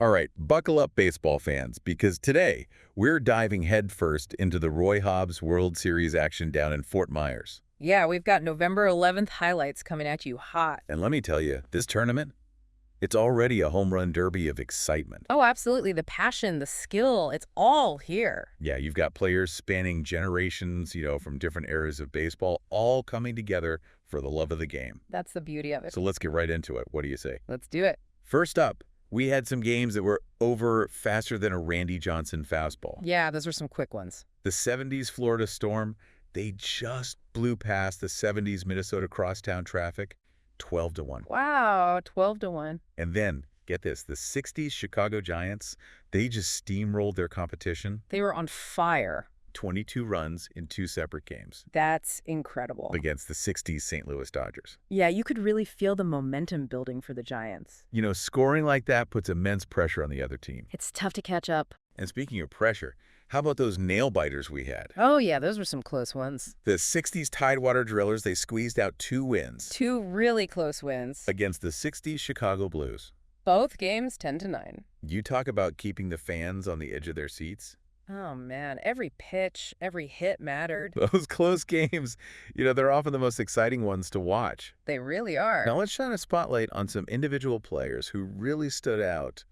All right, buckle up, baseball fans, because today we're diving headfirst into the Roy Hobbs World Series action down in Fort Myers. Yeah, we've got November 11th highlights coming at you hot. And let me tell you, this tournament, it's already a home run derby of excitement. Oh, absolutely. The passion, the skill, it's all here. Yeah, you've got players spanning generations, from different eras of baseball, all coming together for the love of the game. That's the beauty of it. So let's get right into it. What do you say? Let's do it. First up, we had some games that were over faster than a Randy Johnson fastball. Yeah, those were some quick ones. The 70s Florida Storm, they just blew past the 70s Minnesota crosstown traffic 12-1. Wow, 12-1. And then, get this, the 60s Chicago Giants, they just steamrolled their competition. They were on fire. 22 runs in 2 separate games. That's incredible. Against the 60s St. Louis Dodgers. Yeah, you could really feel the momentum building for the Giants. Scoring like that puts immense pressure on the other team. It's tough to catch up. And speaking of pressure, how about those nail-biters we had? Oh, yeah, those were some close ones. The 60s Tidewater Drillers, they squeezed out 2 wins. 2 really close wins. Against the 60s Chicago Blues. Both games 10-9. You talk about keeping the fans on the edge of their seats. Oh, man, every pitch, every hit mattered. Those close games, they're often the most exciting ones to watch. They really are. Now let's shine a spotlight on some individual players who really stood out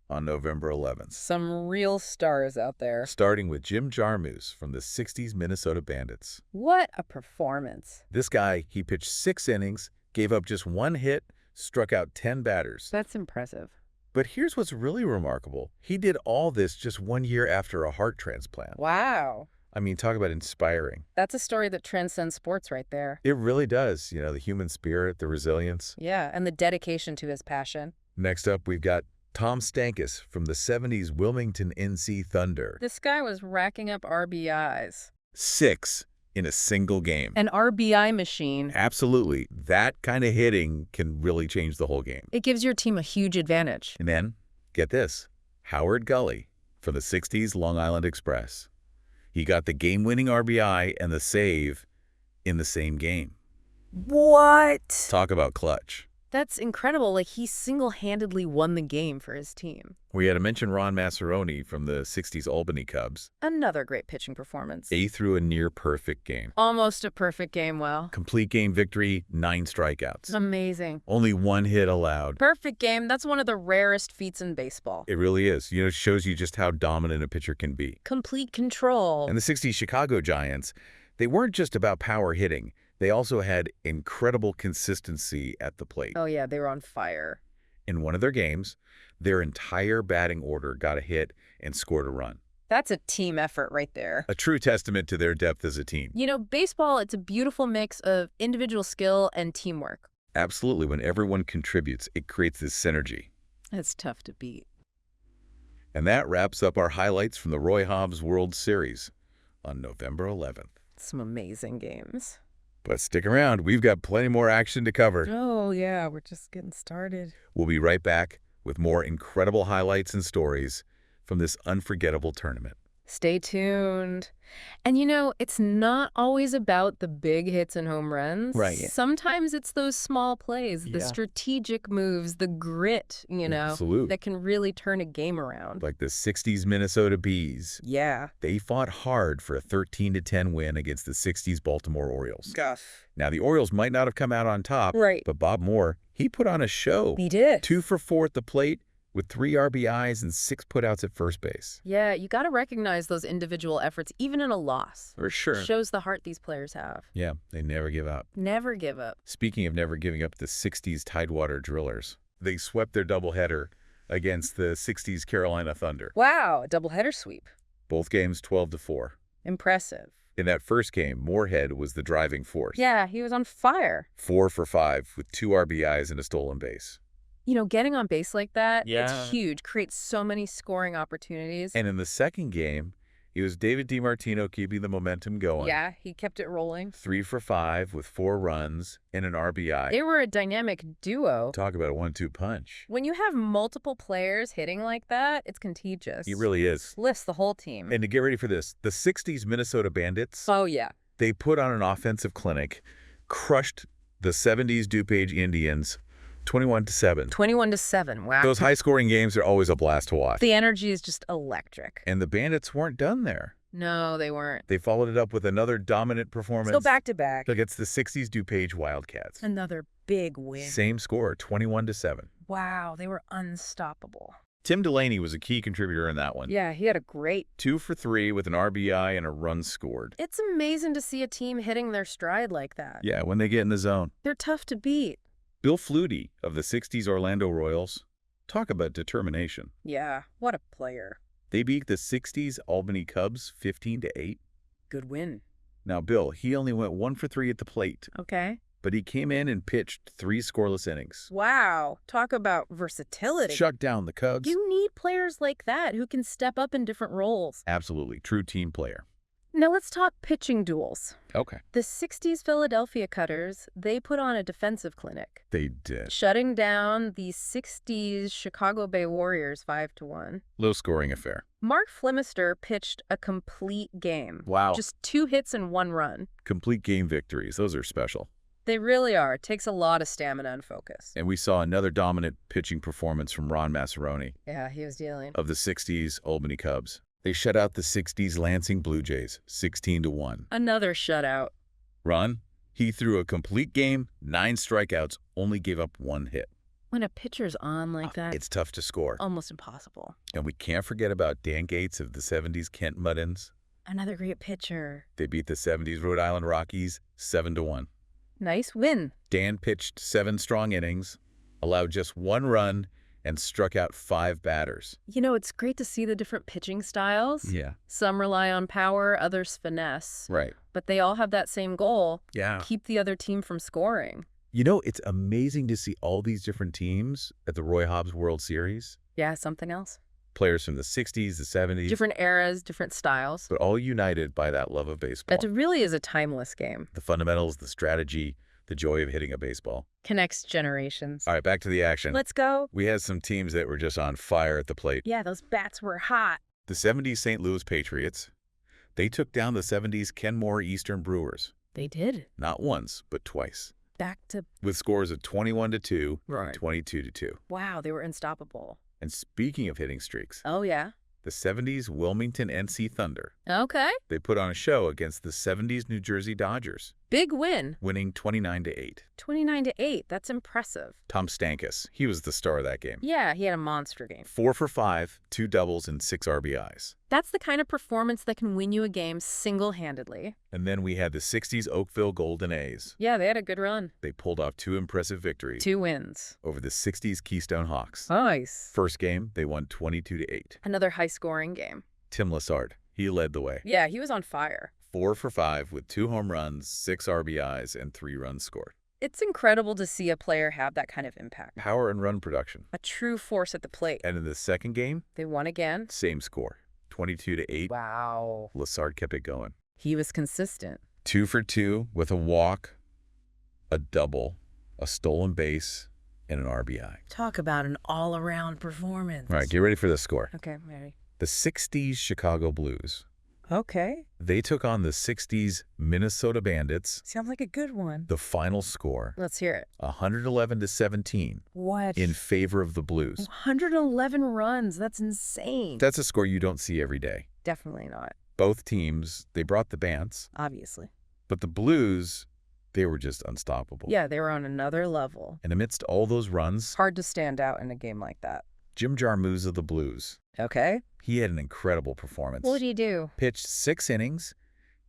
on November 11th. Some real stars out there. Starting with Jim Jarmusch from the 60s Minnesota Bandits. What a performance. This guy, he pitched 6 innings, gave up just 1 hit, struck out 10 batters. That's impressive. But here's what's really remarkable. He did all this just 1 year after a heart transplant. Wow. I mean, talk about inspiring. That's a story that transcends sports right there. It really does. The human spirit, the resilience. Yeah, and the dedication to his passion. Next up, we've got Tom Stankus from the 70s Wilmington NC Thunder. This guy was racking up RBIs. 6 in a single game. An RBI machine. Absolutely. That kind of hitting can really change the whole game. It gives your team a huge advantage. And then, get this, Howard Gully from the 60s Long Island Express. He got the game-winning RBI and the save in the same game. What? Talk about clutch. That's incredible. Like, he single-handedly won the game for his team. We had to mention Ron Massaroni from the 60s Albany Cubs. Another great pitching performance. He threw a near-perfect game. Almost a perfect game, well. Complete game victory, 9 strikeouts. Amazing. Only 1 hit allowed. Perfect game. That's one of the rarest feats in baseball. It really is. It shows you just how dominant a pitcher can be. Complete control. And the 60s Chicago Giants, they weren't just about power hitting. They also had incredible consistency at the plate. Oh, yeah, they were on fire. In one of their games, their entire batting order got a hit and scored a run. That's a team effort right there. A true testament to their depth as a team. Baseball, it's a beautiful mix of individual skill and teamwork. Absolutely. When everyone contributes, it creates this synergy. It's tough to beat. And that wraps up our highlights from the Roy Hobbs World Series on November 11th. Some amazing games. But stick around. We've got plenty more action to cover. Oh, yeah, we're just getting started. We'll be right back with more incredible highlights and stories from this unforgettable tournament. Stay tuned. And it's not always about the big hits and home runs. Right. Sometimes it's those small plays, the strategic moves, the grit, Absolutely. that can really turn a game around. Like the 60s Minnesota Bees. Yeah. They fought hard for a 13-10 win against the 60s Baltimore Orioles. Gosh. Now, the Orioles might not have come out on top. Right. But Bob Moore, he put on a show. He did. 2 for 4 at the plate, with 3 RBIs and 6 putouts at first base. Yeah, you got to recognize those individual efforts, even in a loss. For sure. Shows the heart these players have. Yeah, they never give up. Never give up. Speaking of never giving up, the 60s Tidewater Drillers. They swept their doubleheader against the 60s Carolina Thunder. Wow, a doubleheader sweep. Both games 12-4. Impressive. In that first game, Moorhead was the driving force. Yeah, he was on fire. 4 for 5 with 2 RBIs and a stolen base. Getting on base like that, Yeah. it's huge. Creates so many scoring opportunities. And in the second game, it was David DiMartino keeping the momentum going. Yeah, he kept it rolling. 3 for 5 with 4 runs and an RBI. They were a dynamic duo. Talk about a 1-2 punch. When you have multiple players hitting like that, it's contagious. He really is. Lifts the whole team. And to get ready for this, the 60s Minnesota Bandits, Oh, yeah. they put on an offensive clinic, crushed the 70s DuPage Indians 21-7. 21-7. Wow. Those high-scoring games are always a blast to watch. The energy is just electric. And the Bandits weren't done there. No, they weren't. They followed it up with another dominant performance. Still back-to-back. Against the 60s DuPage Wildcats. Another big win. Same score, 21-7. Wow, they were unstoppable. Tim Delaney was a key contributor in that one. Yeah, he had a great... 2 for 3 with an RBI and a run scored. It's amazing to see a team hitting their stride like that. Yeah, when they get in the zone. They're tough to beat. Bill Flutie of the 60s Orlando Royals. Talk about determination. Yeah, what a player. They beat the 60s Albany Cubs 15-8. Good win. Now, Bill, he only went 1 for 3 at the plate. Okay. But he came in and pitched 3 scoreless innings. Wow, talk about versatility. Shut down the Cubs. You need players like that who can step up in different roles. Absolutely. True team player. Now let's talk pitching duels. Okay. The 60s Philadelphia Cutters, they put on a defensive clinic, They did. shutting down the 60s Chicago Bay Warriors 5-1. Low-scoring affair. Mark Flemister pitched a complete game. Wow. Just 2 hits and 1 run. Complete game victories. Those are special. They really are. It takes a lot of stamina and focus. And we saw another dominant pitching performance from Ron Massaroni Yeah, he was dealing. of the 60s Albany Cubs. They shut out the 60s Lansing Blue Jays 16-1. Another shutout. Ron, he threw a complete game, 9 strikeouts, only gave up 1 hit. When a pitcher's on like that, It's tough to score. almost impossible. And we can't forget about Dan Gates of the 70s Kent Muddins. Another great pitcher. They beat the 70s Rhode Island Rockies 7-1. Nice win. Dan pitched 7 strong innings, allowed just 1 run, and struck out 5 batters. You know, it's great to see the different pitching styles. Yeah. Some rely on power, others finesse. Right. But they all have that same goal. Yeah. Keep the other team from scoring. You know, it's amazing to see all these different teams at the Roy Hobbs World Series. Yeah, something else. Players from the 60s, the 70s. Different eras, different styles. But all united by that love of baseball. That really is a timeless game. The fundamentals, the strategy, the joy of hitting a baseball. Connects generations. All right, back to the action. Let's go. We had some teams that were just on fire at the plate. Yeah, those bats were hot. The 70s St. Louis Patriots, they took down the 70s Kenmore Eastern Brewers. They did. Not once, but twice. Back to... With scores of 21-2, Right. 22-2. Wow, they were unstoppable. And speaking of hitting streaks, Oh, yeah? the 70s Wilmington NC Thunder, Okay. they put on a show against the 70s New Jersey Dodgers, Big win. winning 29-8. 29-8. That's impressive. Tom Stankus, he was the star of that game. Yeah, he had a monster game. 4 for 5, 2 doubles, and 6 RBIs. That's the kind of performance that can win you a game single-handedly. And then we had the 60s Oakville Golden A's. Yeah, they had a good run. They pulled off 2 impressive victories 2 wins. over the 60s Keystone Hawks. Nice. First game, they won 22-8. Another high-scoring game. Tim Lessard, he led the way. Yeah, he was on fire. 4 for 5 with 2 home runs, 6 RBIs, and 3 runs scored. It's incredible to see a player have that kind of impact. Power and run production. A true force at the plate. And in the second game, They won again. same score, 22-8. Wow. Lessard kept it going. He was consistent. 2 for 2 with a walk, a double, a stolen base, and an RBI. Talk about an all-around performance. All right, get ready for the score. Okay, I'm ready. The 60s Chicago Blues. Okay. They took on the 60s Minnesota Bandits. Sounds like a good one. The final score, Let's hear it. 111-17 What? in favor of the Blues. 111 runs. That's insane. That's a score you don't see every day. Definitely not. Both teams, they brought the bants, Obviously. but the Blues, they were just unstoppable. Yeah, they were on another level. And amidst all those runs, Hard to stand out in a game like that. Jim Jarmusch of the Blues, Okay. he had an incredible performance. What did he do? Pitched 6 innings,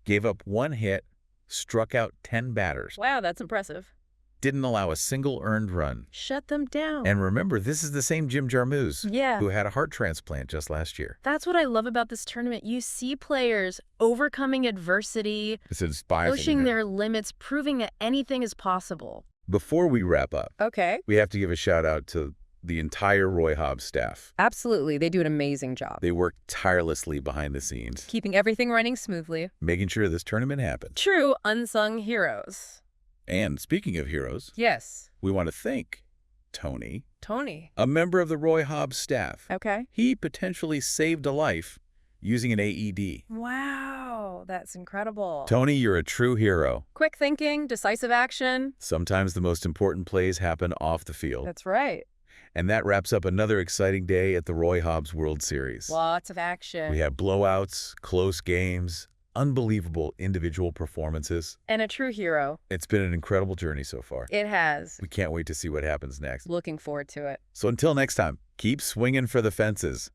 gave up 1 hit, struck out 10 batters, Wow, that's impressive. didn't allow a single earned run. Shut them down. And remember, this is the same Jim Jarmusch Yeah. who had a heart transplant just last year. That's what I love about this tournament. You see players overcoming adversity, It's inspiring. pushing their limits, proving that anything is possible. Before we wrap up, Okay. we have to give a shout out to the entire Roy Hobbs staff. Absolutely. They do an amazing job. They work tirelessly behind the scenes, Keeping everything running smoothly. making sure this tournament happened. True unsung heroes. And speaking of heroes, Yes. we want to thank Tony, Tony. a member of the Roy Hobbs staff. Okay. He potentially saved a life using an AED. Wow. Wow, that's incredible. Tony, you're a true hero. Quick thinking, decisive action. Sometimes the most important plays happen off the field. That's right. And that wraps up another exciting day at the Roy Hobbs World Series. Lots of action. We had blowouts, close games, unbelievable individual performances. And a true hero. It's been an incredible journey so far. It has. We can't wait to see what happens next. Looking forward to it. So until next time, keep swinging for the fences.